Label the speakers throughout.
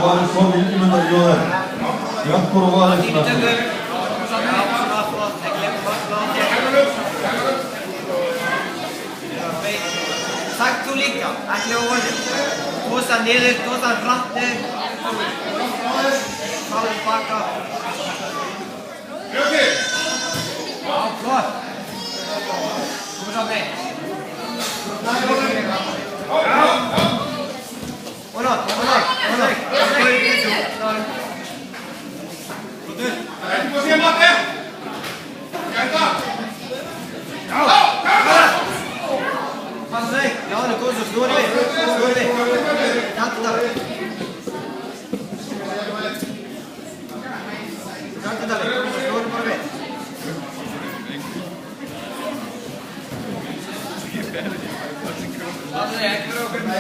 Speaker 1: varit så mycket med att göra. Jag får vara lite snabbt.
Speaker 2: Sagt þú líka, ekki á honum. Tósa niður, tósa hrattu. Fara tilbaka. Já, flott. Komum svo með. Honor. Ja, nu går så står vi. Kanta. Kanta där. Står du bara vet. Alltså det är bra att kunna.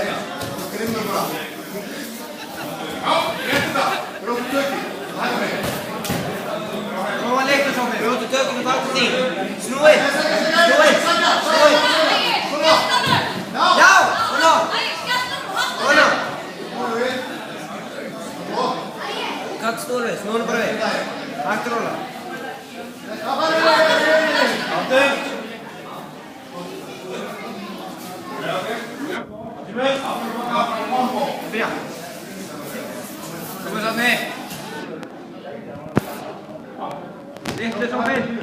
Speaker 2: Grimma bra. Ja, rätta. Bra försök. Kom och lek med Tommy. Vi åter töken och tag till. Slå in. Ja, Honor. Katt står vi. Snår du bara vet. Aktrolla. Bra. Kommer så med. Lite som vill.